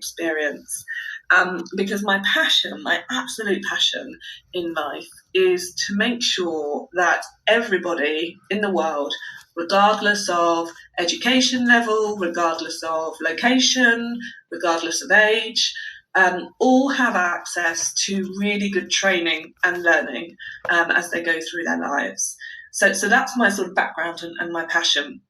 experience. Because my passion, my absolute passion in life, is to make sure that everybody in the world, regardless of education level, regardless of location, regardless of age, all have access to really good training and learning as they go through their lives. So that's my sort of background and my passion.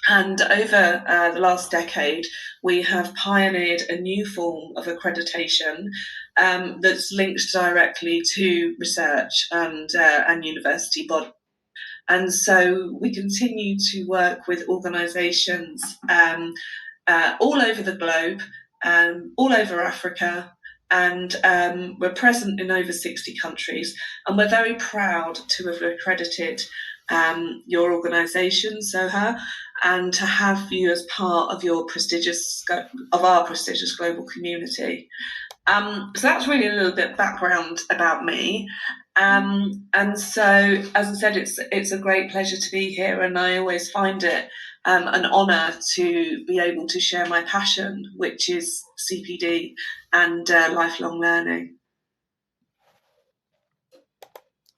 And over the last decade, we have pioneered a new form of accreditation that's linked directly to research and university bodies. And so we continue to work with organisations all over the globe, all over Africa, and we're present in over 60 countries. And we're very proud to have accredited your organisation, Soha, and to have you as part of our prestigious global community. So that's really a little bit of background about me. And so, as I said, it's a great pleasure to be here, and I always find it an honour to be able to share my passion, which is CPD and lifelong learning.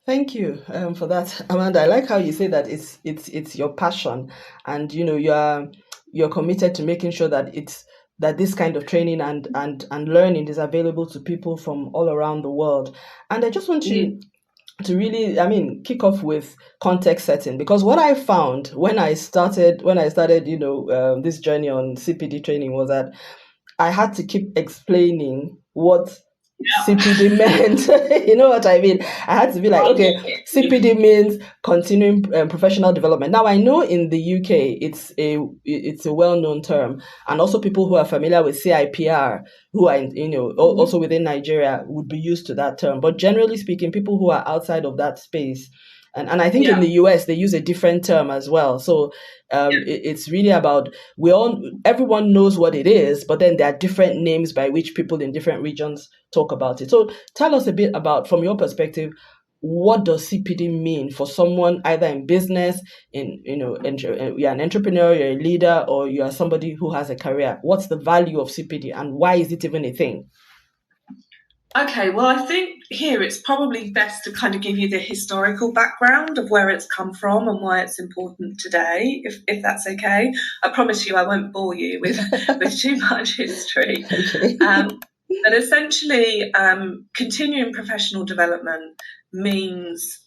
Thank you for that, Amanda. I like how you say that it's your passion, and you're committed to making sure that this kind of training and learning is available to people from all around the world. And I just want you to really, kick off with context setting, because what I found when I started, this journey on CPD training was that I had to keep explaining what CPD meant. You know what I mean? I had to be like, okay, CPD means continuing professional development. Now I know in the UK it's a well-known term, and also people who are familiar with CIPR, who are also within Nigeria, would be used to that term. But generally speaking, people who are outside of that space, and I think in the US they use a different term as well. So it's really about everyone knows what it is, but then there are different names by which people in different regions talk about it. So tell us a bit about, from your perspective, what does CPD mean for someone either in business, you're an entrepreneur, you're a leader, or you are somebody who has a career. What's the value of CPD, and why is it even a thing? Okay, well, I think here it's probably best to kind of give you the historical background of where it's come from and why it's important today, if that's okay. I promise you I won't bore you with too much history. Okay. But essentially, continuing professional development means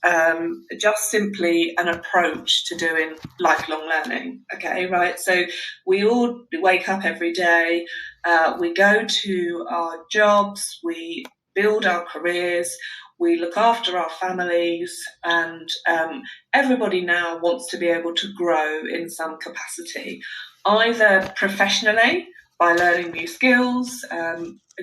just simply an approach to doing lifelong learning. Okay, right? So we all wake up every day, we go to our jobs, we build our careers, we look after our families, and everybody now wants to be able to grow in some capacity, either professionally by learning new skills,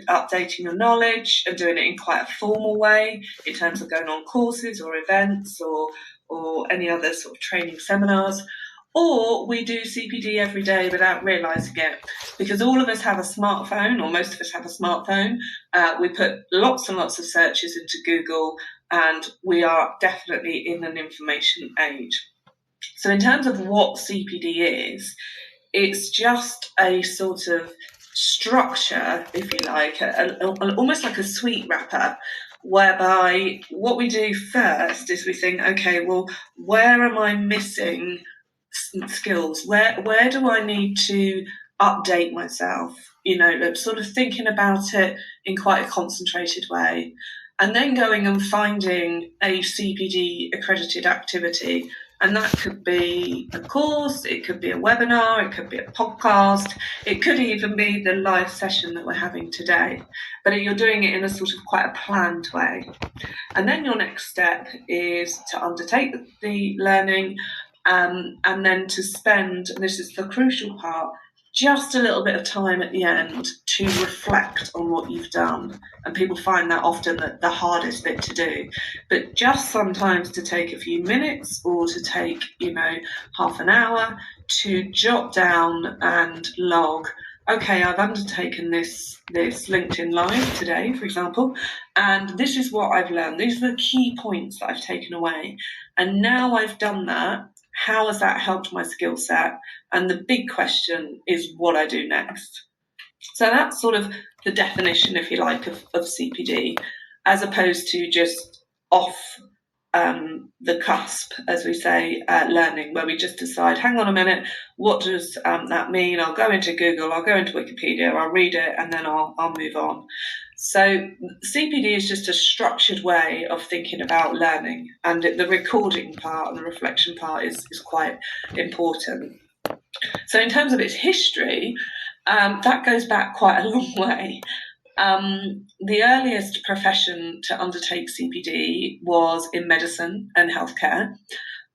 updating your knowledge, and doing it in quite a formal way in terms of going on courses or events or any other sort of training seminars. Or we do CPD every day without realising it, because all of us have a smartphone, or most of us have a smartphone. We put lots and lots of searches into Google, and we are definitely in an information age. So in terms of what CPD is, it's just a sort of structure, if you like, almost like a sweet wrapper, whereby what we do first is we think, okay, well, where am I missing skills? Where do I need to update myself? Sort of thinking about it in quite a concentrated way, and then going and finding a CPD accredited activity. And that could be a course, it could be a webinar, it could be a podcast, it could even be the live session that we're having today. But you're doing it in a sort of quite a planned way. And then your next step is to undertake the learning, and then to spend, and this is the crucial part, just a little bit of time at the end to reflect on what you've done. And people find that often the hardest bit to do. But just sometimes to take a few minutes, or to take, half an hour, to jot down and log, okay, I've undertaken this LinkedIn Live today, for example, and this is what I've learned. These are the key points that I've taken away. And now I've done that, how has that helped my skill set? And the big question is what I do next. So that's sort of the definition, if you like, of CPD, as opposed to just off the cusp, as we say, learning, where we just decide, hang on a minute, what does that mean? I'll go into Google, I'll go into Wikipedia, I'll read it, and then I'll move on. So CPD is just a structured way of thinking about learning, and the recording part and the reflection part is quite important. So in terms of its history, that goes back quite a long way. The earliest profession to undertake CPD was in medicine and healthcare.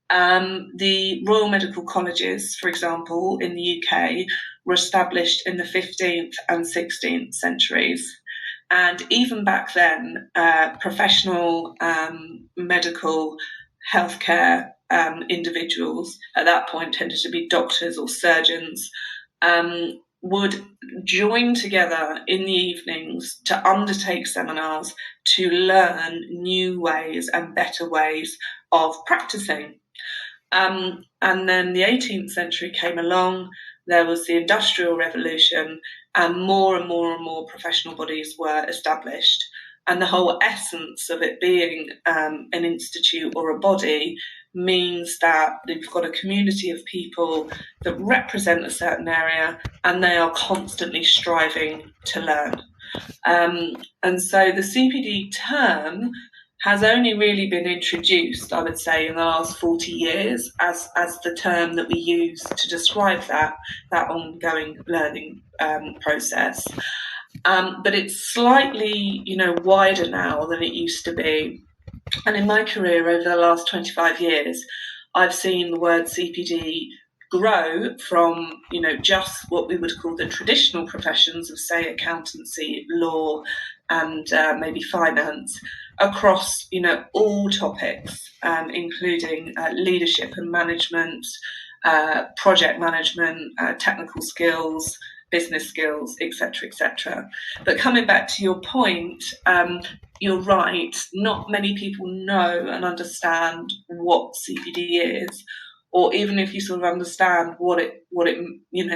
The Royal Medical Colleges, for example, in the UK, were established in the 15th and 16th centuries. And even back then, professional medical healthcare individuals at that point tended to be doctors or surgeons, would join together in the evenings to undertake seminars to learn new ways and better ways of practicing. And then the 18th century came along, there was the Industrial Revolution, and more professional bodies were established. And the whole essence of it being an institute or a body means that you've got a community of people that represent a certain area, and they are constantly striving to learn. And so the CPD term has only really been introduced, I would say, in the last 40 years as the term that we use to describe that ongoing learning process. But it's slightly, wider now than it used to be. And in my career over the last 25 years, I've seen the word CPD grow from, just what we would call the traditional professions of, say, accountancy, law, and maybe finance, across, all topics, including leadership and management, project management, technical skills, business skills, etc., etc. But coming back to your point, you're right. Not many people know and understand what CPD is, or even if you sort of understand what it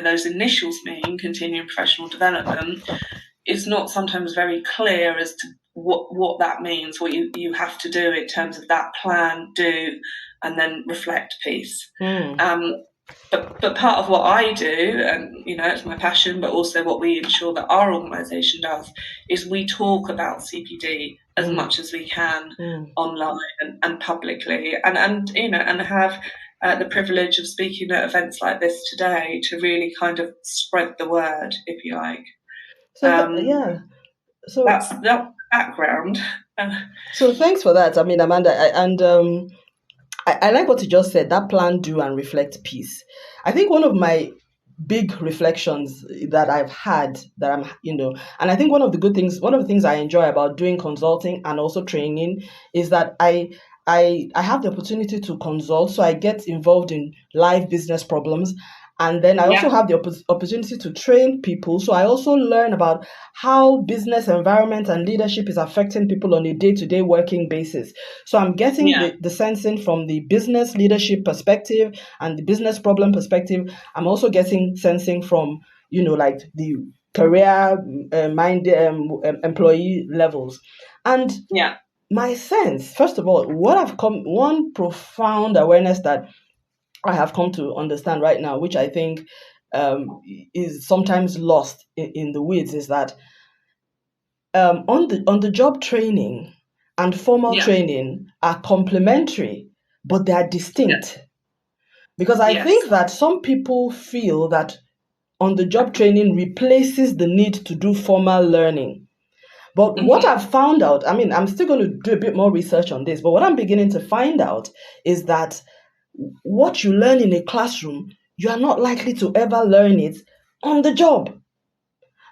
those initials mean, continuing professional development, it's not sometimes very clear as to what that means, what you have to do in terms of that plan, do, and then reflect piece. But part of what I do, and it's my passion, but also what we ensure that our organisation does, is we talk about CPD as much as we can online and publicly, and have the privilege of speaking at events like this today to really kind of spread the word, if you like. So that's the background. So thanks for that. I mean, Amanda, I like what you just said, that plan, do, and reflect piece. I think one of my big reflections that I've had, that I'm, and I think one of the things I enjoy about doing consulting and also training is that I have the opportunity to consult, so I get involved in live business problems. And then I also have the opportunity to train people. So I also learn about how business environment and leadership is affecting people on a day-to-day working basis. So I'm getting the sensing from the business leadership perspective and the business problem perspective. I'm also getting sensing from, like the career minded employee levels. And my sense, first of all, one profound awareness that I have come to understand right now, which I think is sometimes lost in the weeds, is that on the job training and formal training are complementary, but they are distinct. Because I think that some people feel that on the job training replaces the need to do formal learning. But what I've found out, I mean, I'm still going to do a bit more research on this, but what I'm beginning to find out is that what you learn in a classroom, you are not likely to ever learn it on the job.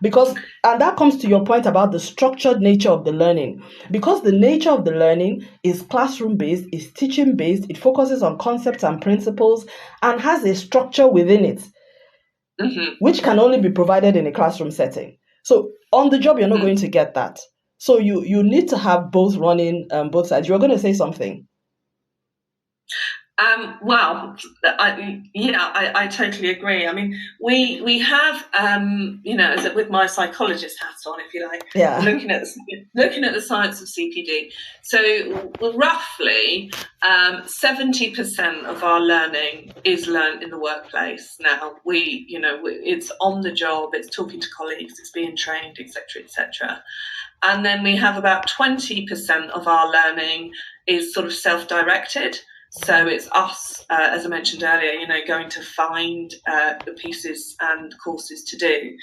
And that comes to your point about the structured nature of the learning. Because the nature of the learning is classroom-based, is teaching-based, it focuses on concepts and principles, and has a structure within it, which can only be provided in a classroom setting. So on the job, you're not going to get that. So you need to have both running both sides. You're going to say something. Well, I totally agree. I mean, we have, with my psychologist hat on, if you like, Yeah. looking at the science of CPD. So roughly 70% of our learning is learned in the workplace. Now it's on the job, it's talking to colleagues, it's being trained, etc., etc. And then we have about 20% of our learning is sort of self-directed. So it's us, as I mentioned earlier, going to find the pieces and courses to do.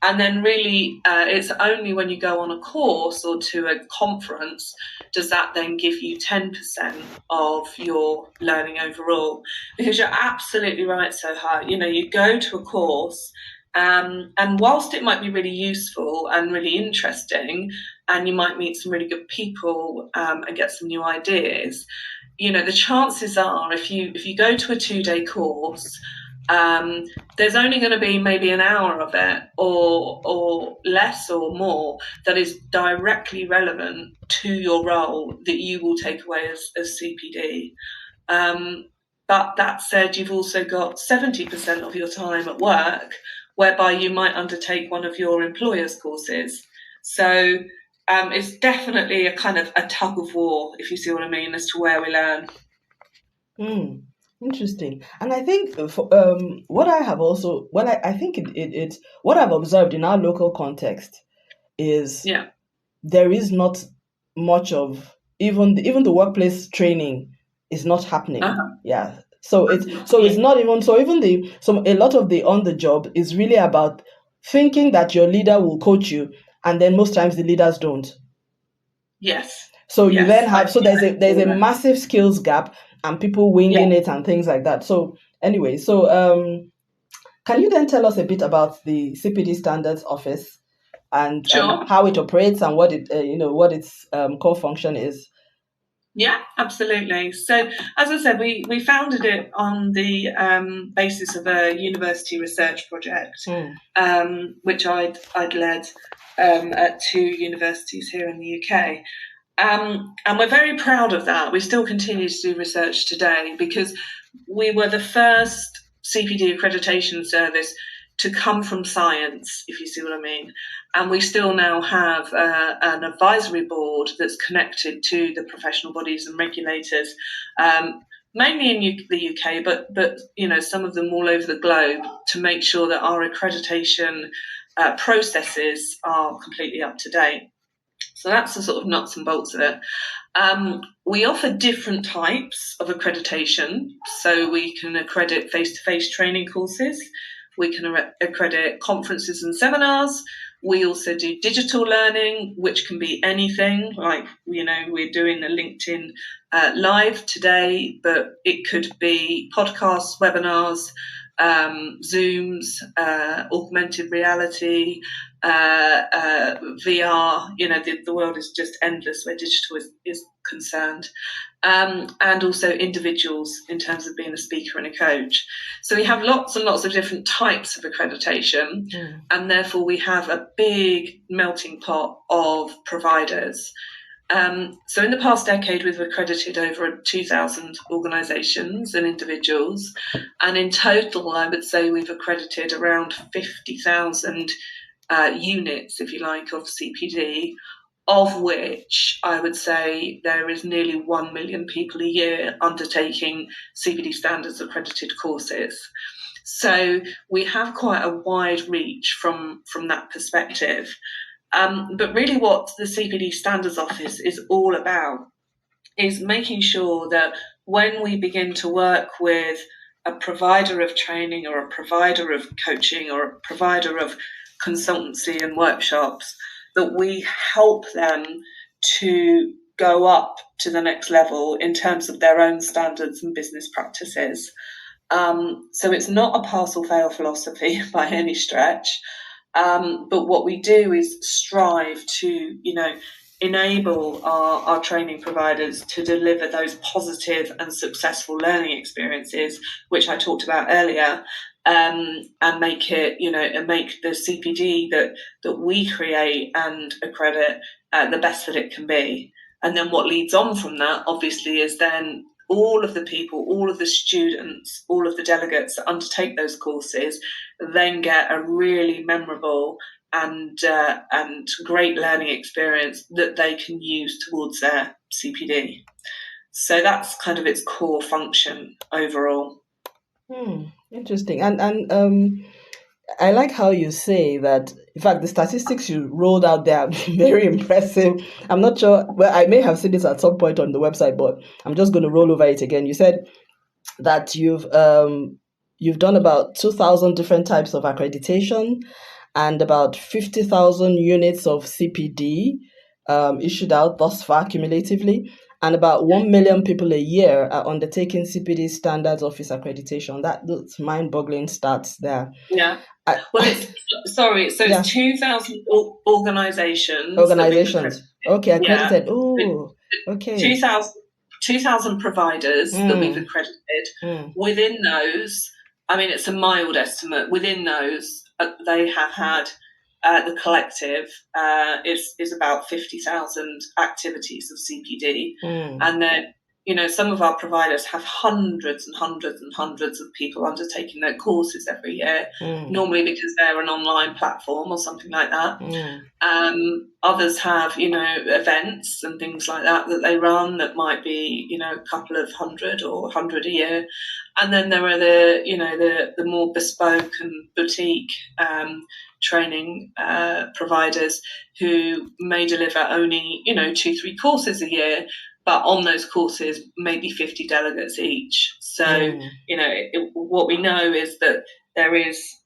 And then really, it's only when you go on a course or to a conference does that then give you 10% of your learning overall. Because you're absolutely right, Soha. You go to a course, and whilst it might be really useful and really interesting, and you might meet some really good people and get some new ideas, the chances are if you go to a 2-day course, there's only going to be maybe an hour of it or less or more that is directly relevant to your role that you will take away as CPD. But that said, you've also got 70% of your time at work whereby you might undertake one of your employer's courses. So it's definitely a kind of a tug of war, if you see what I mean, as to where we learn. Interesting. And I think what I have also, I think it's what I've observed in our local context is there is not much of even the workplace training is not happening. Yeah. So it's not even a lot of the on the job is really about thinking that your leader will coach you, and then most times the leaders don't. Yes. So you then have there's a massive skills gap and people winging it and things like that. So anyway, can you then tell us a bit about the CPD Standards Office and how it operates and what what its core function is? Yeah, absolutely. So, as I said, we founded it on the basis of a university research project, which I'd led at 2 universities here in the UK. And we're very proud of that. We still continue to do research today because we were the first CPD accreditation service to come from science, if you see what I mean. And we still now have an advisory board that's connected to the professional bodies and regulators, mainly in the UK, but some of them all over the globe, to make sure that our accreditation processes are completely up to date. So that's the sort of nuts and bolts of it. We offer different types of accreditation. So we can accredit face-to-face training courses. We can accredit conferences and seminars. We also do digital learning, which can be anything. Like, we're doing a LinkedIn Live today, but it could be podcasts, webinars, Zooms, augmented reality, VR. The world is just endless where digital is concerned, and also individuals in terms of being a speaker and a coach. So we have lots and lots of different types of accreditation, and therefore we have a big melting pot of providers. So in the past decade, we've accredited over 2,000 organisations and individuals. And in total, I would say we've accredited around 50,000 units, if you like, of CPD, of which I would say there is nearly 1 million people a year undertaking CPD Standards accredited courses. So we have quite a wide reach from that perspective. But really what the CPD Standards Office is all about is making sure that when we begin to work with a provider of training or a provider of coaching or a provider of consultancy and workshops, that we help them to go up to the next level in terms of their own standards and business practices. So it's not a pass-or-fail philosophy by any stretch. But what we do is strive to, enable our training providers to deliver those positive and successful learning experiences, which I talked about earlier, and make it, and make the CPD that we create and accredit the best that it can be. And then what leads on from that, obviously, is then all of the people, all of the students, all of the delegates that undertake those courses then get a really memorable and great learning experience that they can use towards their CPD. So that's kind of its core function overall. Interesting. And I like how you say that, in fact, the statistics you rolled out there are very impressive. I'm not sure, well, I may have seen this at some point on the website, but I'm just going to roll over it again. You said that you've done about 2,000 different types of accreditation and about 50,000 units of CPD issued out thus far cumulatively, and about 1 million people a year are undertaking CPD Standards Office Accreditation. That's mind-boggling stats there. Yeah. Well, it's 2,000 organisations. Okay, accredited. Yeah. Oh, okay. 2,000 providers that we've accredited. Within those, I mean, it's a mild estimate. Within those, they have had the collective is about 50,000 activities of CPD, and then some of our providers have hundreds and hundreds and hundreds of people undertaking their courses every year, normally because they're an online platform or something like that. Others have, events and things like that they run that might be, a couple of hundred or 100 a year. And then there are the more bespoke and boutique training providers who may deliver only, 2-3 courses a year, but on those courses, maybe 50 delegates each. So, what we know is that there is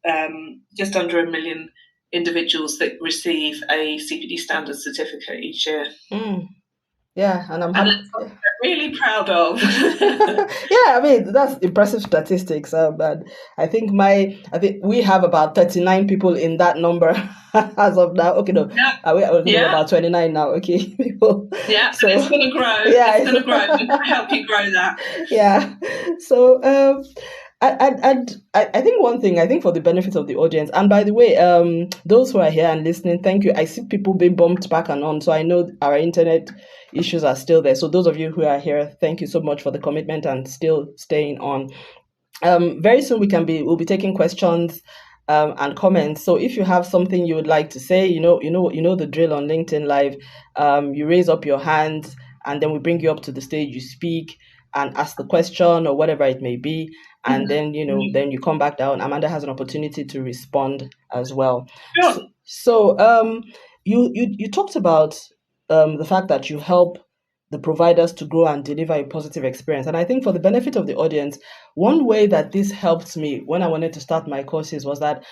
just under 1 million individuals that receive a CPD standards certificate each year. Yeah, and I'm really proud of. Yeah, I mean, that's impressive statistics. But I think we have about 39 people in that number as of now. Okay, no, we're about 29 now. Okay, people. Yeah, so it's going to grow. Yeah, it's going to grow. We'll help you grow that. Yeah. So, and I think one thing, for the benefit of the audience, and by the way, those who are here and listening, thank you. I see people being bumped back and on, so I know our internet issues are still there. So those of you who are here, thank you so much for the commitment and still staying on. Very soon we'll be taking questions and comments. So if you have something you would like to say, you know the drill on LinkedIn Live. You raise up your hand, and then we bring you up to the stage. You speak and ask the question or whatever it may be, and then then you come back down. Amanda has an opportunity to respond as well. Sure. So you talked about the fact that you help the providers to grow and deliver a positive experience. And I think for the benefit of the audience, one way that this helped me when I wanted to start my courses was that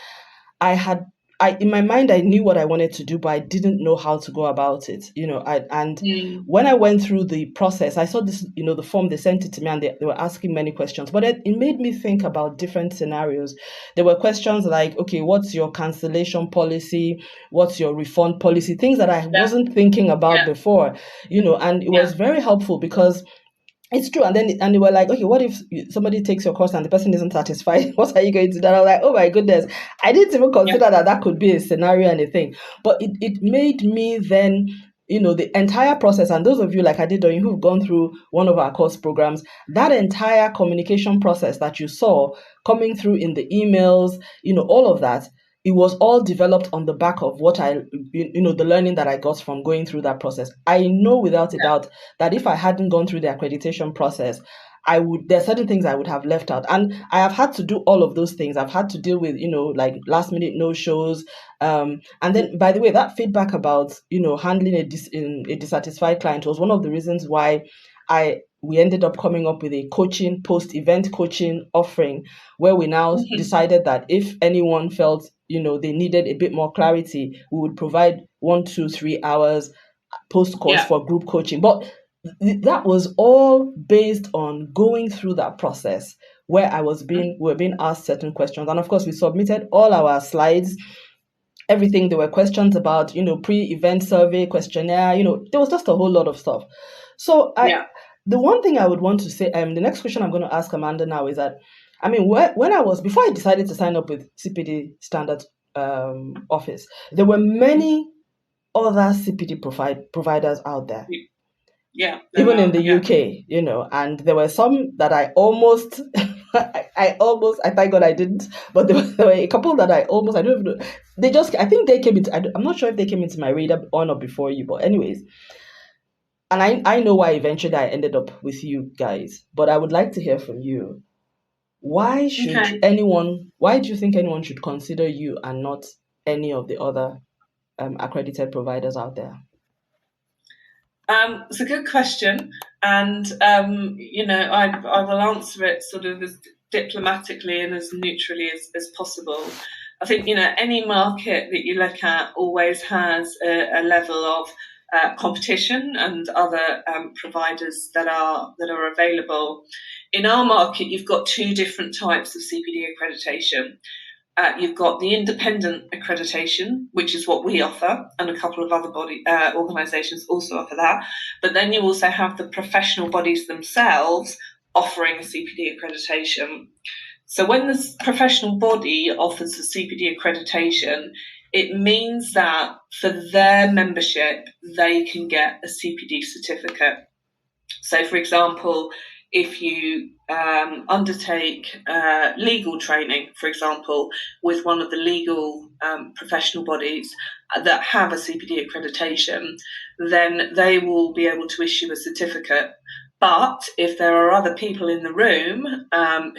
in my mind, I knew what I wanted to do, but I didn't know how to go about it. When I went through the process, I saw this, the form, they sent it to me, and they were asking many questions, but it made me think about different scenarios. There were questions like, okay, what's your cancellation policy? What's your refund policy? Things that I wasn't thinking about before, and it was very helpful because it's true. And they were like, okay, what if somebody takes your course and the person isn't satisfied? What are you going to do? And I was like, oh my goodness, I didn't even consider that could be a scenario and a thing. But it made me then, the entire process, and those of you like Adedoyin who've gone through one of our course programs, that entire communication process that you saw coming through in the emails, all of that, it was all developed on the back of what the learning that I got from going through that process. I know without a doubt that if I hadn't gone through the accreditation process, there are certain things I would have left out. And I have had to do all of those things. I've had to deal with, like last minute no-shows. And then, by the way, that feedback about, handling a dissatisfied client was one of the reasons why we ended up coming up with a post-event coaching offering, where we now decided that if anyone felt, they needed a bit more clarity, we would provide 1, 2, 3 hours post-course for group coaching. But that was all based on going through that process where we were being asked certain questions. And of course, we submitted all our slides, everything. There were questions about, pre-event survey, questionnaire, there was just a whole lot of stuff. So the one thing I would want to say, the next question I'm going to ask Amanda now is that, before I decided to sign up with CPD Standards Office, there were many other CPD providers out there. Yeah. Even in the UK, and there were some that I almost, I thank God I didn't, but there were a couple that I don't even know. I think they came into, I'm not sure if they came into my radar on or before you, but anyways. And I know why eventually I ended up with you guys, but I would like to hear from you. Why do you think anyone should consider you and not any of the other accredited providers out there? It's a good question, and I will answer it sort of as diplomatically and as neutrally as possible. I think any market that you look at always has a level of competition and other providers that are available. In our market, you've got two different types of CPD accreditation. You've got the independent accreditation, which is what we offer, and a couple of other organisations also offer that. But then you also have the professional bodies themselves offering a CPD accreditation. So when the professional body offers a CPD accreditation, it means that for their membership, they can get a CPD certificate. So, for example, if you undertake legal training, for example, with one of the legal professional bodies that have a CPD accreditation, then they will be able to issue a certificate. But if there are other people in the room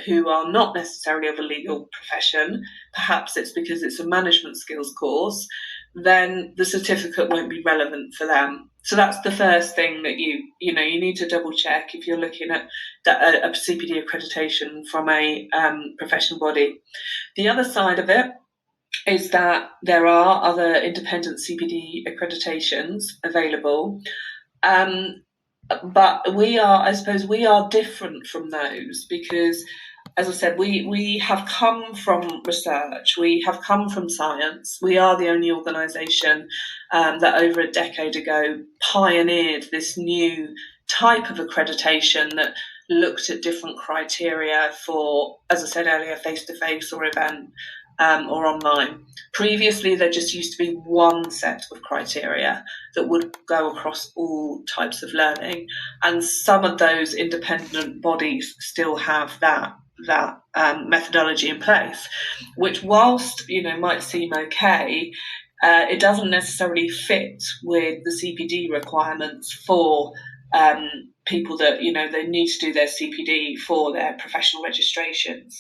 who are not necessarily of a legal profession, perhaps it's because it's a management skills course, then the certificate won't be relevant for them. So that's the first thing that you need to double check if you're looking at a CPD accreditation from a professional body. The other side of it is that there are other independent CPD accreditations available. But we are different from those because, as I said, we have come from research, we have come from science. We are the only organisation that over a decade ago pioneered this new type of accreditation that looked at different criteria for, as I said earlier, face-to-face or event or online. Previously, there just used to be one set of criteria that would go across all types of learning, and some of those independent bodies still have that methodology in place, which whilst might seem okay, it doesn't necessarily fit with the CPD requirements for people that they need to do their CPD for their professional registrations.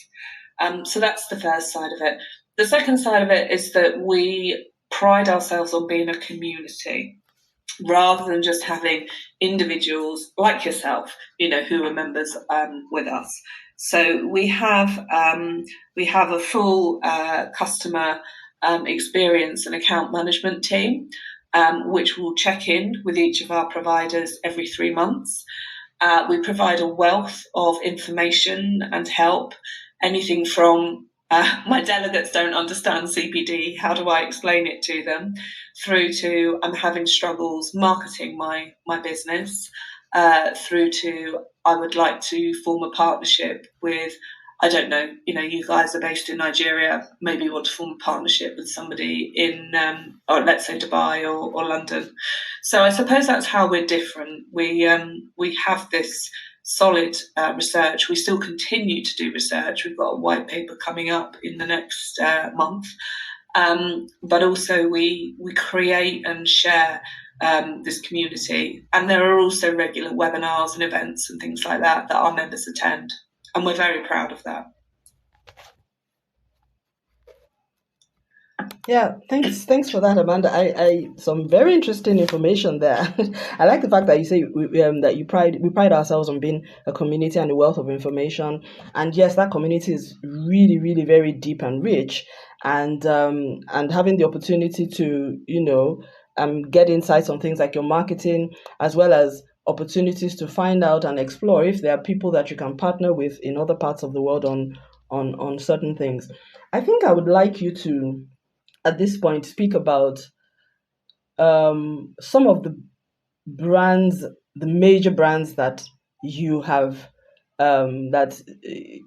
So that's the first side of it. The second side of it is that we pride ourselves on being a community rather than just having individuals like yourself, who are members with us. So we have a full customer experience and account management team, which will check in with each of our providers every 3 months. We provide a wealth of information and help, anything from my delegates don't understand CPD, how do I explain it to them, through to I'm having struggles marketing my business, through to I would like to form a partnership with, I don't know, you guys are based in Nigeria, maybe you want to form a partnership with somebody in, or let's say Dubai or London. So I suppose that's how we're different. We have this solid research. We still continue to do research. We've got a white paper coming up in the next month. But also we create and share this community. And there are also regular webinars and events and things like that our members attend. And we're very proud of that. Yeah, thanks for that, Amanda. I some very interesting information there. I like the fact that you say that we pride ourselves on being a community and a wealth of information. And yes, that community is really, really very deep and rich. And having the opportunity to get insights on things like your marketing, as well as opportunities to find out and explore if there are people that you can partner with in other parts of the world on certain things. I think I would like you to, at this point, speak about some of the brands, the major brands that you have that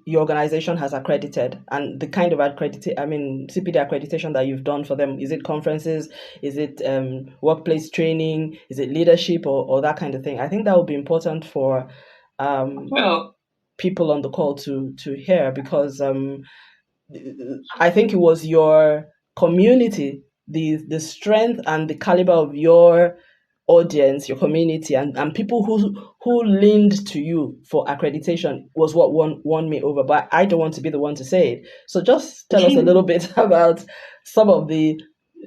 your organization has accredited, and the kind of CPD accreditation that you've done for them? Is it conferences? Is it workplace training? Is it leadership or that kind of thing? I think that would be important for people on the call to hear, because I think it was your community, the strength and the caliber of your audience, your community, and people who leaned to you for accreditation was what won me over. But I don't want to be the one to say it. So just tell us a little bit about some of the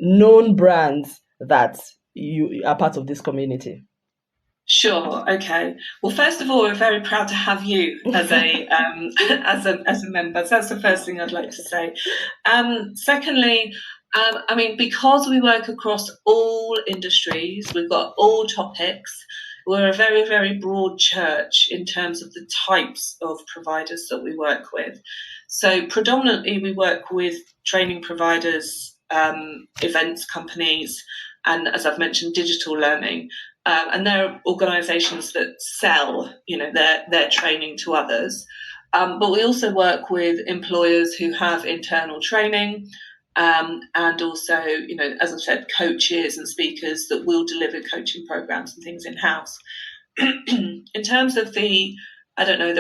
known brands that you are part of this community. Sure. Okay. Well, first of all, we're very proud to have you as a as a member. So that's the first thing I'd like to say. Secondly, because we work across all industries, we've got all topics. We're a very, very broad church in terms of the types of providers that we work with. So predominantly, we work with training providers, events companies, and, as I've mentioned, digital learning. And they're organisations that sell, their training to others. But we also work with employers who have internal training, and also, as I said, coaches and speakers that will deliver coaching programs and things in-house. In terms of the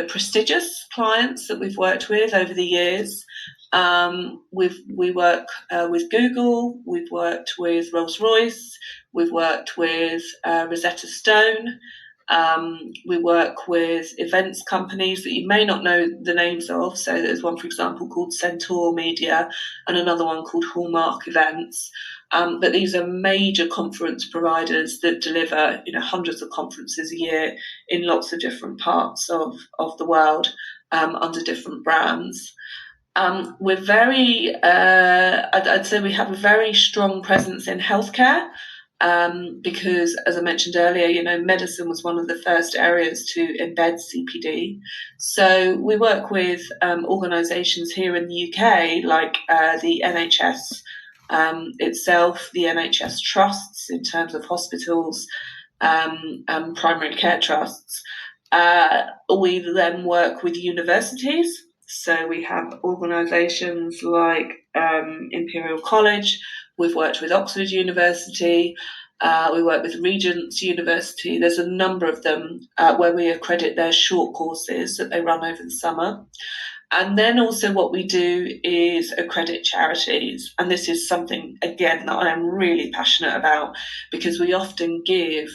prestigious clients that we've worked with over the years, we work with Google, we've worked with Rolls-Royce, we've worked with Rosetta Stone, we work with events companies that you may not know the names of. So there's one, for example, called Centaur Media and another one called Hallmark Events. But these are major conference providers that deliver, hundreds of conferences a year in lots of different parts of the world, under different brands. We're very, I'd say we have a very strong presence in healthcare, because, as I mentioned earlier, medicine was one of the first areas to embed CPD. So we work with organisations here in the UK, like the NHS itself, the NHS trusts in terms of hospitals, and primary care trusts. We then work with universities. So we have organisations like Imperial College. We've worked with Oxford University. We work with Regent's University. There's a number of them where we accredit their short courses that they run over the summer. And then also what we do is accredit charities. And this is something, again, that I am really passionate about, because we often give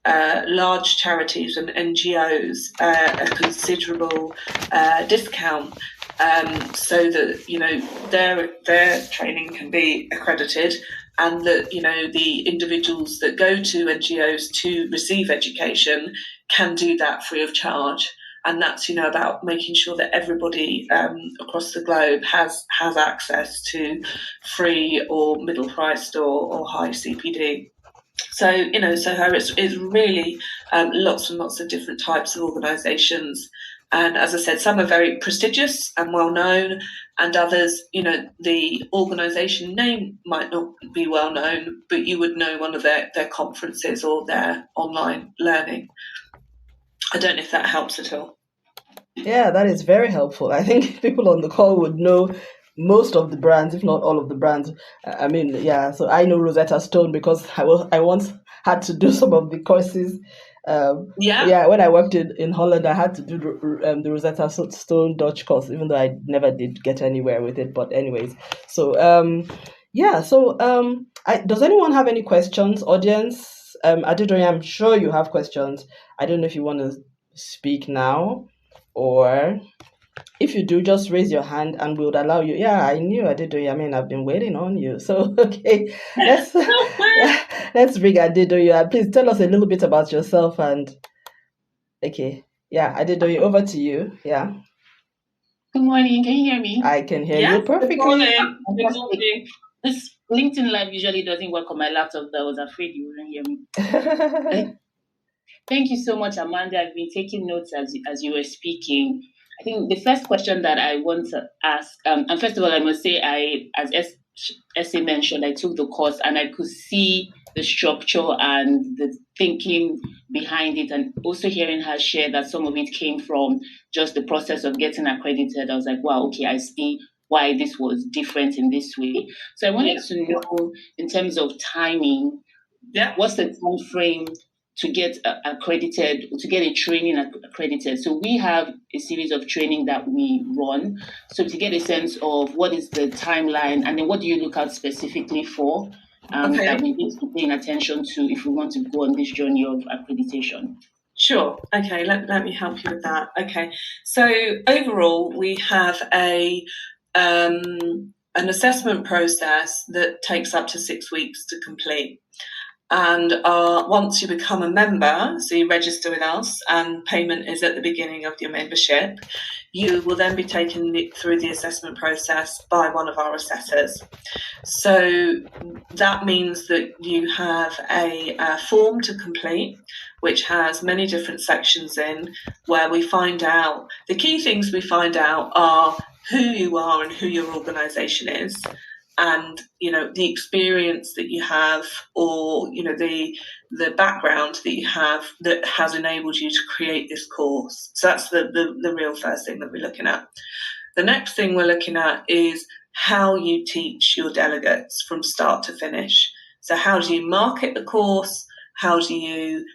large charities and NGOs a considerable discount, so that their training can be accredited, and that the individuals that go to NGOs to receive education can do that free of charge. And that's about making sure that everybody across the globe has access to free or middle priced or high CPD. So it's really lots and lots of different types of organisations. And as I said, some are very prestigious and well known, and others, the organisation name might not be well known, but you would know one of their conferences or their online learning. I don't know if that helps at all. Yeah, that is very helpful. I think people on the call would know most of the brands, if not all of the brands. So I know Rosetta Stone because I once had to do some of the courses. When I worked in Holland, I had to do the Rosetta Stone Dutch course, even though I never did get anywhere with it. But anyways, does anyone have any questions, audience? Adedoyin, I'm sure you have questions. I don't know if you want to speak now, or if you do, just raise your hand and we would allow you. Yeah, I knew Adedoyin. I've been waiting on you. So, okay, let's bring Adedoyin. Please tell us a little bit about yourself Adedoyin, over to you. Yeah. Good morning. Can you hear me? I can hear you perfectly. Good morning. This LinkedIn Live usually doesn't work on my laptop, though. I was afraid you wouldn't hear me. Thank you so much, Amanda. I've been taking notes as you were speaking. I think the first question that I want to ask, and first of all, I must say, as SA mentioned, I took the course and I could see the structure and the thinking behind it, and also hearing her share that some of it came from just the process of getting accredited. I was like, wow, okay, I see why this was different in this way. So I wanted to know, in terms of timing, what's the time frame to get accredited, to get a training accredited? So we have a series of training that we run. So to get a sense of what is the timeline, and then what do you look out specifically for that we need to be paying attention to if we want to go on this journey of accreditation? Sure. Okay, let me help you with that. Okay, so overall we have an assessment process that takes up to 6 weeks to complete. And once you become a member, so you register with us and payment is at the beginning of your membership, you will then be taken through the assessment process by one of our assessors. So that means that you have a form to complete, which has many different sections in, where we find out, the key things we find out are who you are and who your organisation is, and the experience that you have, or the background that you have that has enabled you to create this course. So that's the real first thing that we're looking at. The next thing we're looking at is how you teach your delegates from start to finish. So how do you market the course? How do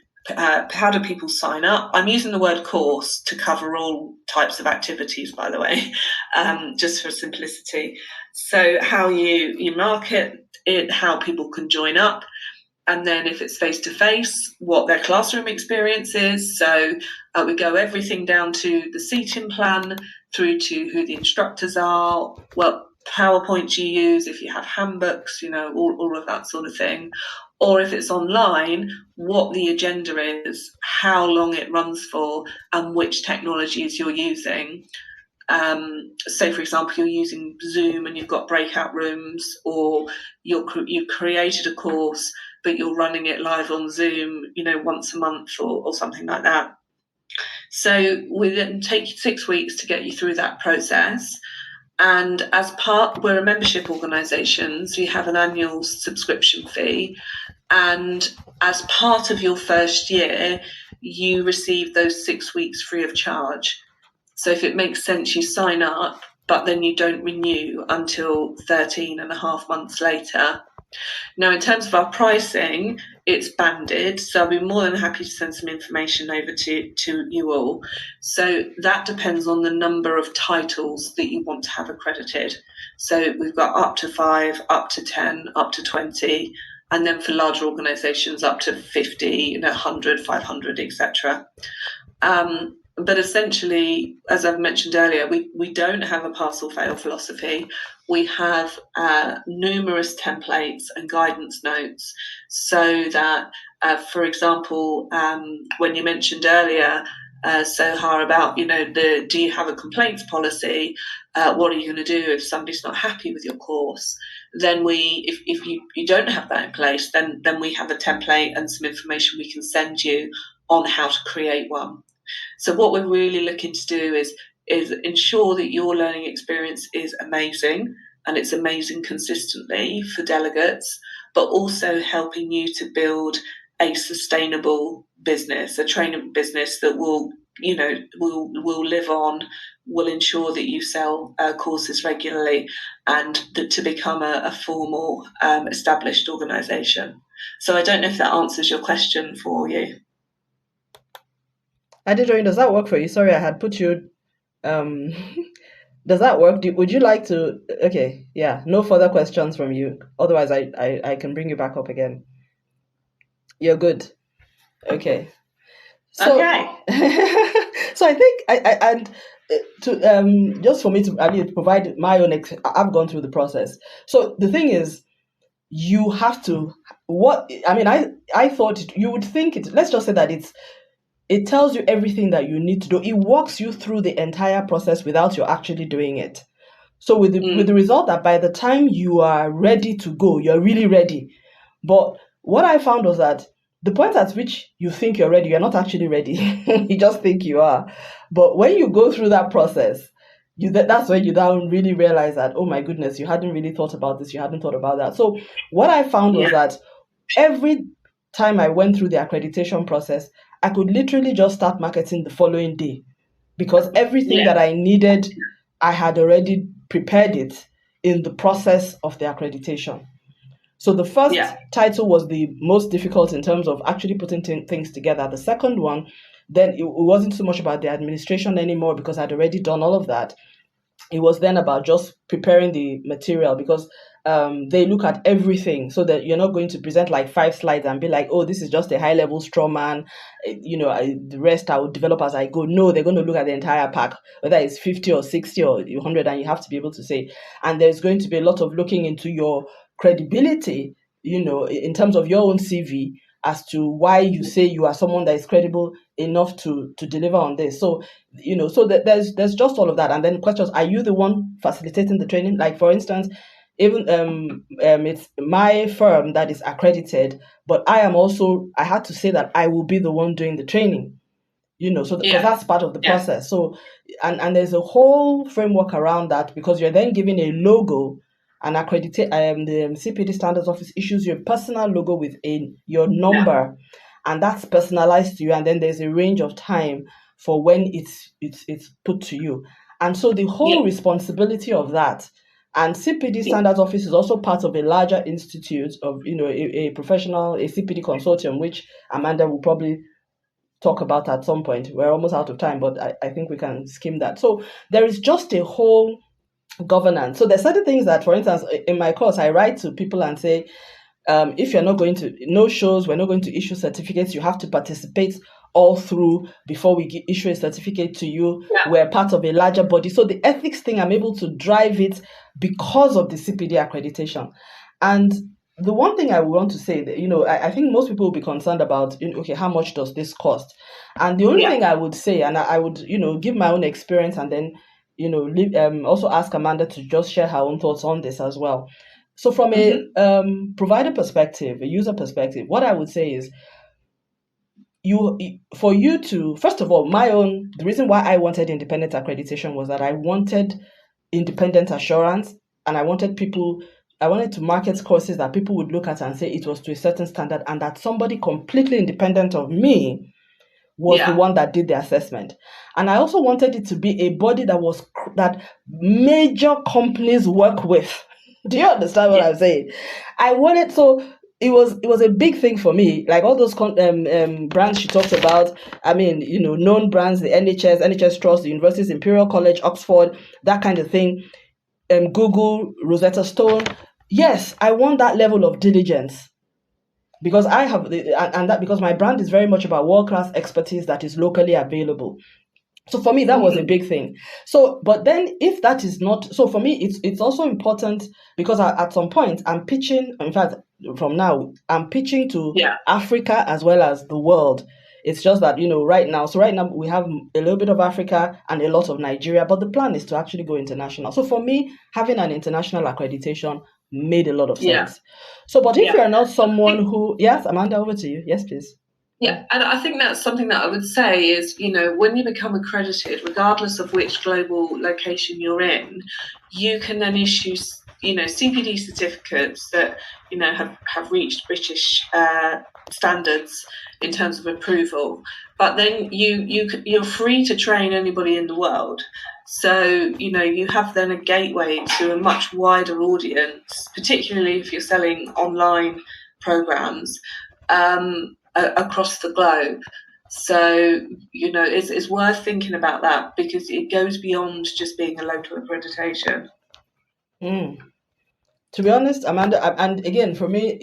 people sign up? I'm using the word course to cover all types of activities, by the way, just for simplicity. So how you market it, how people can join up, and then if it's face-to-face, what their classroom experience is. So we go everything down to the seating plan, through to who the instructors are, what PowerPoint you use, if you have handbooks, all of that sort of thing. Or if it's online, what the agenda is, how long it runs for, and which technologies you're using. So, for example, you're using Zoom and you've got breakout rooms, or you've created a course, but you're running it live on Zoom, once a month or something like that. So we then take 6 weeks to get you through that process. And we're a membership organisation, so you have an annual subscription fee. And as part of your first year, you receive those 6 weeks free of charge. So if it makes sense, you sign up, but then you don't renew until 13 and a half months later. Now, in terms of our pricing, it's banded, so I'll be more than happy to send some information over to you all. So that depends on the number of titles that you want to have accredited. So we've got up to 5, up to 10, up to 20, and then for larger organisations up to 50, 100, 500, etc. But essentially, as I've mentioned earlier, we don't have a pass or fail philosophy. We have numerous templates and guidance notes, so that, for example, when you mentioned earlier, Soha, about do you have a complaints policy? What are you going to do if somebody's not happy with your course? Then if you don't have that in place, then we have a template and some information we can send you on how to create one. So what we're really looking to do is ensure that your learning experience is amazing, and it's amazing consistently for delegates, but also helping you to build a sustainable business, a training business that will live on, will ensure that you sell courses regularly, and to become a formal established organisation. So I don't know if that answers your question for you. Adejoyin, does that work for you? Sorry, I had put you. Does that work? Would you like to? Okay, yeah. No further questions from you. Otherwise, I can bring you back up again. You're good. Okay. So, okay. So I think just for me to provide my own. I've gone through the process. So the thing is, you have to. I thought you would think it. Let's just say that it tells you everything that you need to do. It walks you through the entire process without you actually doing it. So with the result that by the time you are ready to go, you're really ready. But what I found was that the point at which you think you're ready, you're not actually ready. You just think you are. But when you go through that process, that's when you don't really realize that, oh my goodness, you hadn't really thought about this, you hadn't thought about that. So what I found was that every time I went through the accreditation process, I could literally just start marketing the following day, because everything that I needed, I had already prepared it in the process of the accreditation. So the first title was the most difficult in terms of actually putting things together. The second one, then it wasn't so much about the administration anymore, because I'd already done all of that. It was then about just preparing the material, because they look at everything, so that you're not going to present like 5 slides and be like, oh, this is just a high level straw man, the rest I will develop as I go. No, they're going to look at the entire pack, whether it's 50 or 60 or 100, and you have to be able to say. And there's going to be a lot of looking into your credibility, in terms of your own CV, as to why you say you are someone that is credible enough to deliver on this. So, so that there's just all of that. And then questions: are you the one facilitating the training? Like, for instance, even it's my firm that is accredited, but I had to say that I will be the one doing the training. So because that's part of the process. So, and there's a whole framework around that, because you're then given a logo. And accredited, the CPD Standards Office issues you a personal logo with your number, and that's personalized to you. And then there's a range of time for when it's put to you. And so the whole responsibility of that, and CPD Standards Office is also part of a larger institute of, a professional, a CPD consortium, which Amanda will probably talk about at some point. We're almost out of time, but I think we can skim that. So there is just a whole governance. So there's certain things that, for instance, in my course, I write to people and say, if you're not going to no shows, we're not going to issue certificates. You have to participate all through before we issue a certificate to you. We're part of a larger body. So the ethics thing, I'm able to drive it because of the CPD accreditation. And the one thing I want to say that, I think most people will be concerned about, okay, how much does this cost? And the only thing I would say, and I would, give my own experience, and then also ask Amanda to just share her own thoughts on this as well. So from a provider perspective, a user perspective, what I would say is, for you to, first of all, the reason why I wanted independent accreditation was that I wanted independent assurance, and I wanted to market courses that people would look at and say it was to a certain standard, and that somebody completely independent of me was the one that did the assessment. And I also wanted it to be a body that major companies work with. Do you understand what I'm saying? It was a big thing for me. Like all those brands she talked about, known brands, the NHS Trust, the universities, Imperial College, Oxford, that kind of thing, Google, Rosetta Stone. Yes, I want that level of diligence, because I have, and that because my brand is very much about world-class expertise that is locally available. So for me, that was a big thing. So, but then if that is not, so for me, it's also important, because at some point I'm pitching, in fact, from now, I'm pitching to Africa as well as the world. It's just that, right now we have a little bit of Africa and a lot of Nigeria, but the plan is to actually go international. So for me, having an international accreditation made a lot of sense. So, but if you're not someone who, yes, Amanda, over to you. Yes, please. Yeah, and I think that's something that I would say is, when you become accredited, regardless of which global location you're in, you can then issue, CPD certificates that, have reached British standards in terms of approval. But then you're free to train anybody in the world. So, you have then a gateway to a much wider audience, particularly if you're selling online programs across the globe. So, it's worth thinking about that, because it goes beyond just being a local accreditation. To be honest, Amanda, and again, for me,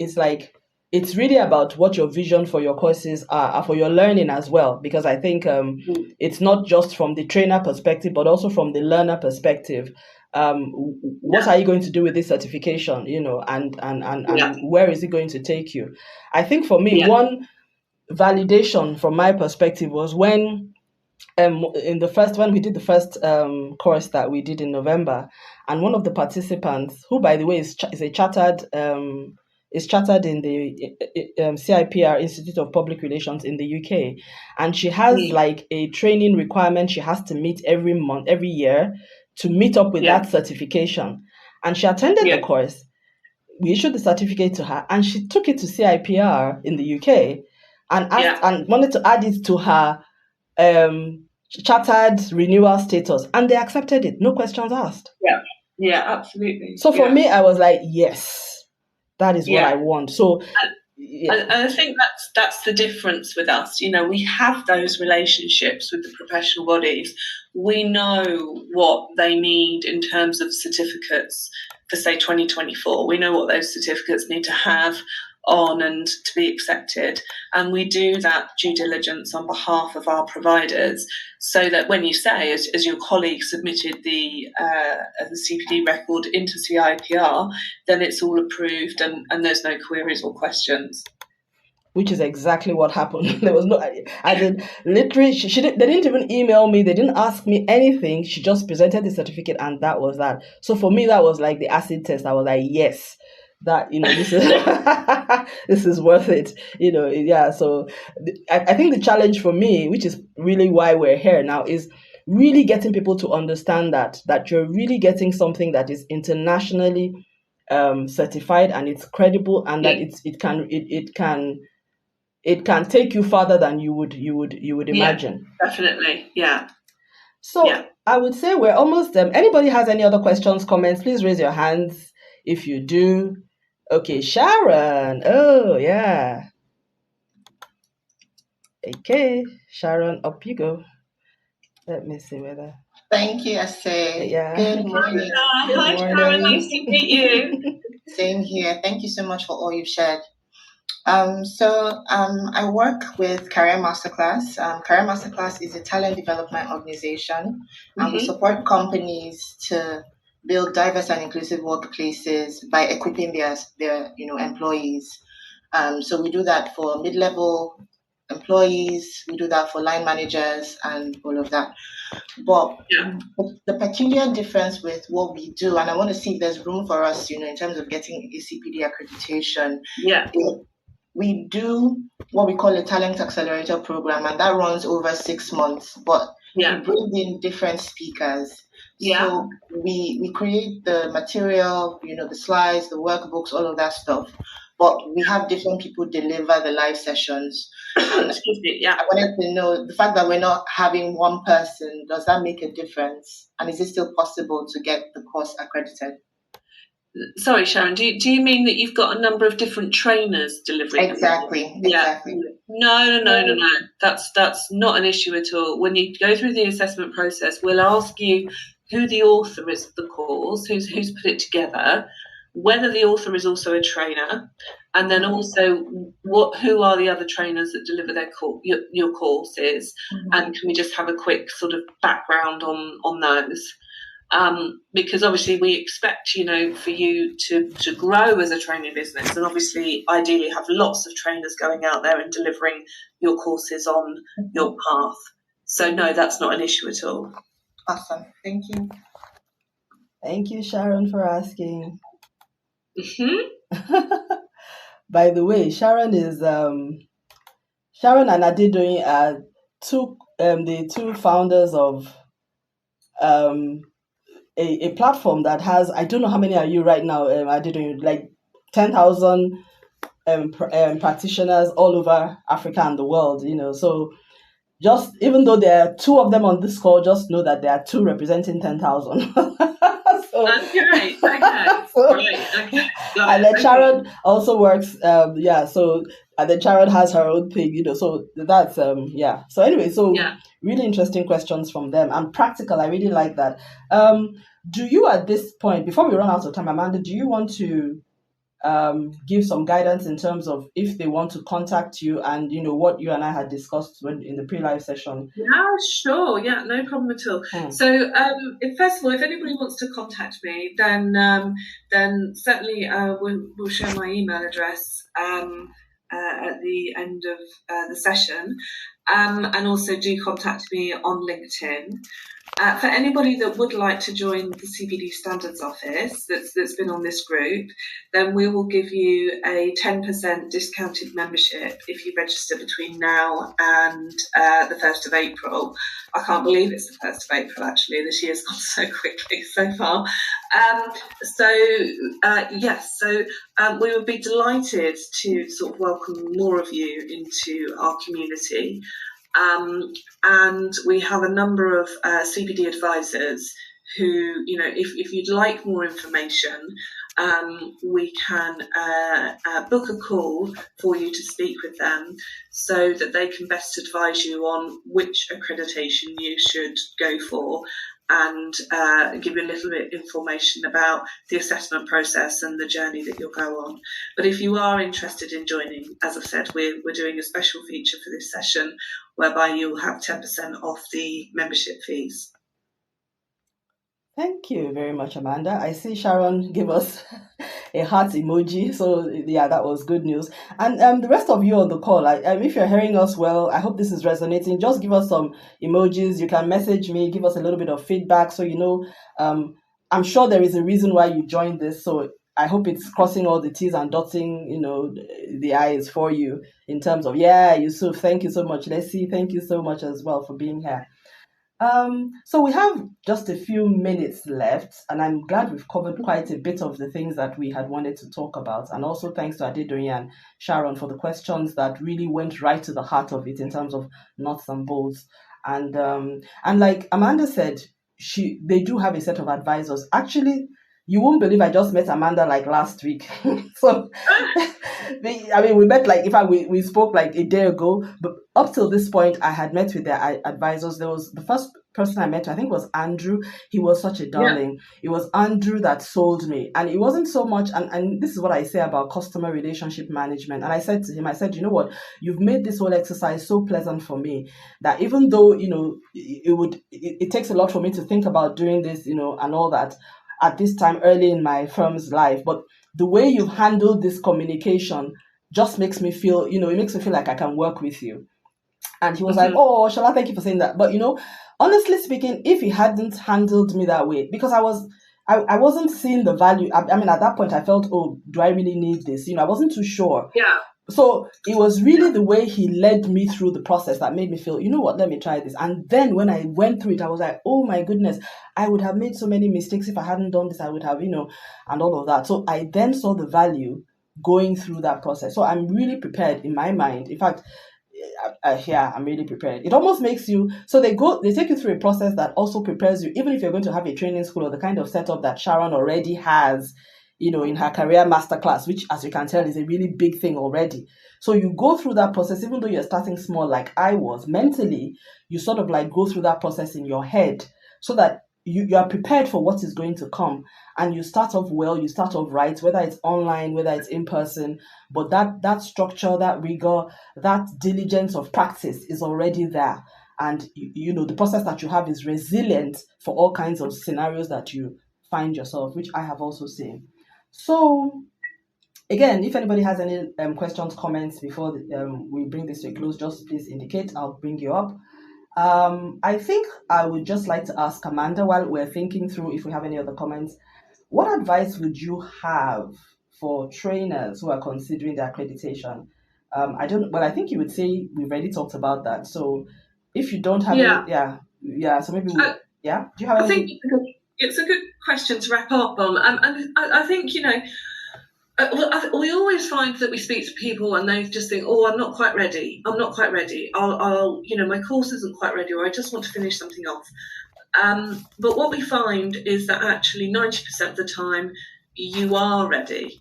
it's really about what your vision for your courses are for your learning as well, because I think it's not just from the trainer perspective, but also from the learner perspective. What are you going to do with this certification, and where is it going to take you? I think for me, one validation from my perspective was when when we did the first course that we did in November, and one of the participants, who by the way is chartered in the CIPR, Institute of Public Relations in the UK, and she has like a training requirement she has to meet every year to meet up with that certification, and she attended the course. we issued the certificate to her, and she took it to CIPR in the UK and asked and wanted to add it to her chartered renewal status, and they accepted it, no questions asked. Yeah, absolutely. So for me, I was like, yes, that is what I want. So and I think that's the difference with us. You know, we have those relationships with the professional bodies. We know what they need in terms of certificates for, say, 2024. We know what those certificates need to have on and to be accepted, and we do that due diligence on behalf of our providers, so that when you say, as your colleague submitted the CPD record into CIPR, then it's all approved and there's no queries or questions. Which is exactly what happened. There was no, I did literally, they didn't even email me, they didn't ask me anything. She just presented the certificate, and that was that. So for me, that was like the acid test. I was like, yes, that, this is this is worth it, So I think the challenge for me, which is really why we're here now, is really getting people to understand that you're really getting something that is internationally certified, and it's credible, and that it can take you farther than you would imagine. Definitely, yeah. So I would say we're almost anybody has any other questions, comments, please raise your hands if you do. Okay, Sharon. Oh, yeah. Okay, Sharon, up you go. Let me see whether. Thank you, SA. Yeah. Good morning. Hi, Sharon. Nice to meet you. Same here. Thank you so much for all you've shared. I work with Career Masterclass. Career Masterclass is a talent development organization, and we support companies to build diverse and inclusive workplaces by equipping their employees. So we do that for mid-level employees, we do that for line managers and all of that. But the peculiar difference with what we do, and I want to see if there's room for us, in terms of getting a CPD accreditation. We do what we call a talent accelerator program, and that runs over 6 months. But we bring in different speakers. So we create the material, the slides, the workbooks, all of that stuff. But we have different people deliver the live sessions. I wanted to know, the fact that we're not having one person, does that make a difference? And is it still possible to get the course accredited? Sorry, Sharon, do you mean that you've got a number of different trainers delivering? Exactly. No. That's not an issue at all. When you go through the assessment process, we'll ask you who the author is of the course, who's put it together, whether the author is also a trainer, and then also who are the other trainers that deliver your courses, and can we just have a quick sort of background on those? Because obviously we expect, for you to grow as a training business, and obviously ideally have lots of trainers going out there and delivering your courses on your path. So no, that's not an issue at all. Awesome. Thank you. Thank you, Sharon, for asking. By the way, Sharon and Adedoyin are the two founders of a platform that has, I don't know how many are you right now, Adedoyin, like 10,000 practitioners all over Africa and the world, so just, even though there are two of them on this call, just know that there are two representing 10,000. That's great. Okay. And then Sharon also works, and then Sharon has her own thing, so that's, So anyway, really interesting questions from them, and practical. I really like that. Do you, at this point, before we run out of time, Amanda, do you want to give some guidance in terms of if they want to contact you, and what you and I had discussed in the pre-live session? Yeah, sure. Yeah, no problem at all. So, first of all, if anybody wants to contact me, then certainly we'll share my email address at the end of the session. And also do contact me on LinkedIn. For anybody that would like to join the CPD Standards Office that's been on this group, then we will give you a 10% discounted membership if you register between now and the 1st of April. I can't believe it's the 1st of April, actually. This year's gone so quickly so far. We would be delighted to sort of welcome more of you into our community. And we have a number of CPD advisors who, if you'd like more information, we can book a call for you to speak with them so that they can best advise you on which accreditation you should go for, and give you a little bit of information about the assessment process and the journey that you'll go on. But if you are interested in joining, as I've said, we're doing a special feature for this session whereby you'll have 10% off the membership fees. Thank you very much, Amanda. I see Sharon give us a heart emoji. So yeah, that was good news. And the rest of you on the call, if you're hearing us well, I hope this is resonating. Just give us some emojis. You can message me, give us a little bit of feedback. So, I'm sure there is a reason why you joined this. So I hope it's crossing all the T's and dotting, the I's for you in terms of, Yusuf, thank you so much. Let's see, thank you so much as well for being here. So we have just a few minutes left, and I'm glad we've covered quite a bit of the things that we had wanted to talk about. And also thanks to Adedoyin and Sharon for the questions that really went right to the heart of it in terms of nuts and bolts. And like Amanda said, they do have a set of advisors. Actually, you won't believe I just met Amanda like last week. So, we met we spoke like a day ago, but up till this point, I had met with their advisors. There was the first person I met, I think was Andrew. He was such a darling. Yeah. It was Andrew that sold me. And it wasn't so much, and this is what I say about customer relationship management. And I said to him, you know what, you've made this whole exercise so pleasant for me that even though, it takes a lot for me to think about doing this, and all that at this time early in my firm's life, but the way you've handled this communication just makes me feel, it makes me feel like I can work with you. And he was like, oh, Shola, thank you for saying that. But, honestly speaking, if he hadn't handled me that way, because I wasn't seeing the value. At that point, I felt, oh, do I really need this? I wasn't too sure. Yeah. So it was really the way he led me through the process that made me feel, you know what, let me try this. And then when I went through it, I was like, oh my goodness, I would have made so many mistakes if I hadn't done this. I would have, and all of that. So I then saw the value going through that process. So I'm really prepared in my mind. In fact, I'm really prepared. It almost makes you, so they take you through a process that also prepares you, even if you're going to have a training school or the kind of setup that Sharon already has, in her career masterclass, which, as you can tell, is a really big thing already. So you go through that process, even though you're starting small like I was, mentally, you sort of like go through that process in your head so that you are prepared for what is going to come. And you start off well, you start off right, whether it's online, whether it's in person, but that structure, that rigor, that diligence of practice is already there. And, the process that you have is resilient for all kinds of scenarios that you find yourself, which I have also seen. So, again, if anybody has any questions, comments before we bring this to a close, just please indicate. I'll bring you up. I think I would just like to ask Amanda, while we're thinking through if we have any other comments, what advice would you have for trainers who are considering the accreditation? I think you would say we've already talked about that. So if you don't have any, so maybe do you have I think it's a good question to wrap up on. And I think, we always find that we speak to people and they just think, oh, I'm not quite ready. I'll my course isn't quite ready, or I just want to finish something off. But what we find is that actually 90% of the time you are ready,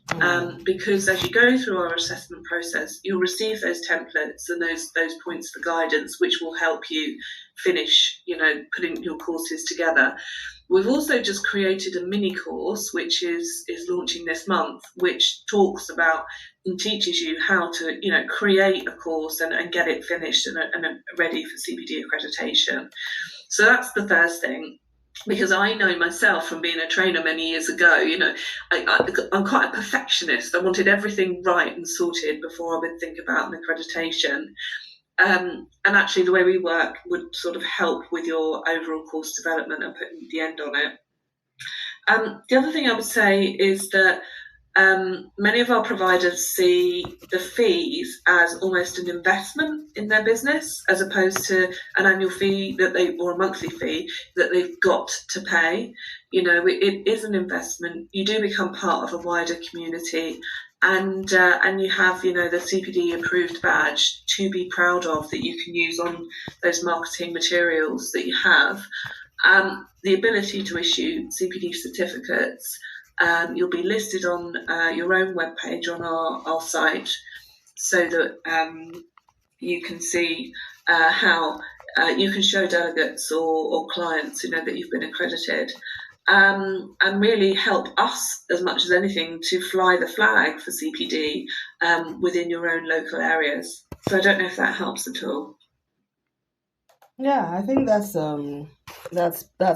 because as you go through our assessment process, you'll receive those templates and those points for guidance, which will help you finish, putting your courses together. We've also just created a mini course, which is launching this month, which talks about and teaches you how to, create a course and get it finished and ready for CPD accreditation. So that's the first thing. Because I know myself from being a trainer many years ago, I'm quite a perfectionist. I wanted everything right and sorted before I would think about an accreditation. And actually, the way we work would sort of help with your overall course development and putting the end on it. The other thing I would say is that many of our providers see the fees as almost an investment in their business, as opposed to an annual fee or a monthly fee that they've got to pay. It is an investment. You do become part of a wider community, and you have, the CPD approved badge to be proud of that you can use on those marketing materials that you have. The ability to issue CPD certificates. You'll be listed on your own webpage on our site, so that you can see how you can show delegates or clients, that you've been accredited, and really help us as much as anything to fly the flag for CPD within your own local areas. So I don't know if that helps at all. Yeah, I think that's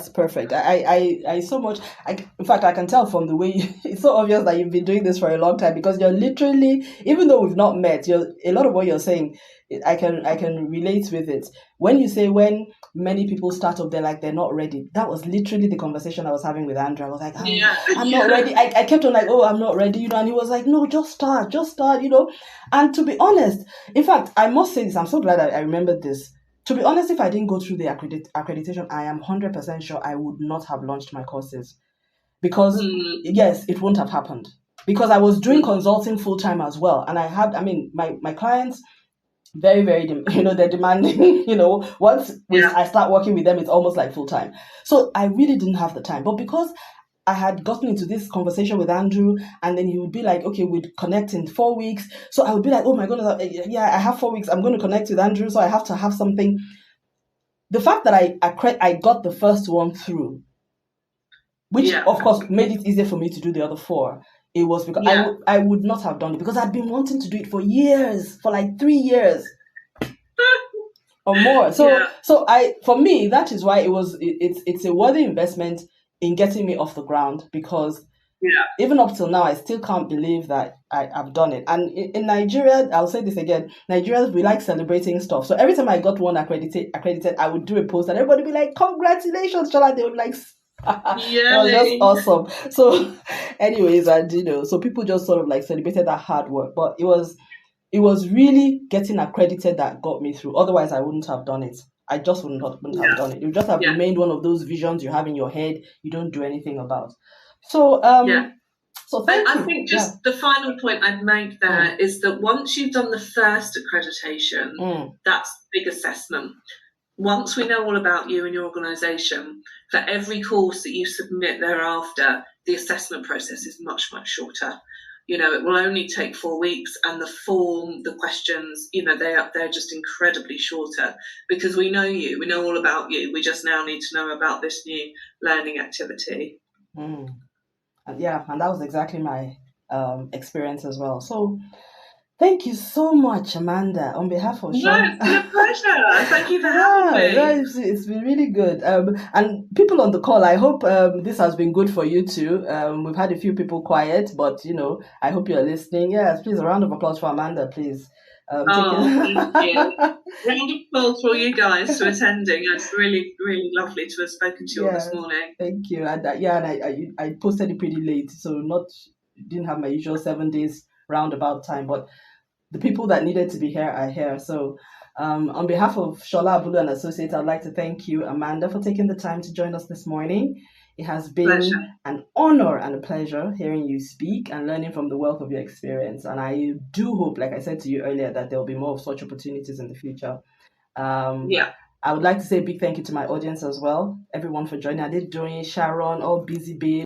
perfect. I so much. In fact, I can tell from the way it's so obvious that you've been doing this for a long time, because you're literally, even though we've not met, a lot of what you're saying, I can relate with it. When you say when many people start up, they're not ready. That was literally the conversation I was having with Andrew. I was like, I'm not ready. I kept on like, oh, I'm not ready, and he was like, no, just start, And to be honest, in fact, I must say this. I'm so glad I remembered this. To be honest, if I didn't go through the accreditation, I am 100% sure I would not have launched my courses, because yes, it wouldn't have happened, because I was doing consulting full time as well, and my clients, very, very, they're demanding. Once I start working with them, it's almost like full time. So I really didn't have the time, but because I had gotten into this conversation with Andrew, and then he would be like, okay, we'd connect in 4 weeks. So I would be like, oh my goodness, yeah, I have 4 weeks. I'm going to connect with Andrew, so I have to have something. The fact that I got the first one through, which of course made it easier for me to do the other 4. It was because I would not have done it, because I'd been wanting to do it for years, for like 3 years or more. So for me, that is why it's a worthy investment in getting me off the ground, because even up till now, I still can't believe that I've done it. And in Nigeria, I'll say this again, Nigerians, we like celebrating stuff. So every time I got one accredited, I would do a post and everybody would be like, congratulations, Shola. They would like, that was just awesome. So anyways, and so people just sort of like celebrated that hard work. But it was really getting accredited that got me through. Otherwise, I wouldn't have done it. I just wouldn't have done it. It would just have remained one of those visions you have in your head, you don't do anything about. So, so thank you. I think just the final point I'd make there is that once you've done the first accreditation, that's the big assessment. Once we know all about you and your organisation, for every course that you submit thereafter, the assessment process is much, much shorter. It will only take 4 weeks, and the form, the questions, they're just incredibly shorter, because we know you, we know all about you. We just now need to know about this new learning activity. And that was exactly my experience as well. So thank you so much, Amanda, on behalf of Sean. No, it's been a pleasure. Thank you for having me. It's been really good. And people on the call, I hope this has been good for you too. We've had a few people quiet, but I hope you're listening. Yes, please, a round of applause for Amanda, please. Thank you. Round of applause for you guys for attending. It's really, really lovely to have spoken to you all this morning. Thank you. And I posted it pretty late, so didn't have my usual 7 days roundabout time, but the people that needed to be here are here. So on behalf of Shola Abulu and Associates, I'd like to thank you, Amanda, for taking the time to join us this morning. It has been an honor and a pleasure hearing you speak and learning from the wealth of your experience. And I do hope, like I said to you earlier, that there will be more of such opportunities in the future. I would like to say a big thank you to my audience as well. Everyone for joining. Adedoyin, Sharon, all busy babes.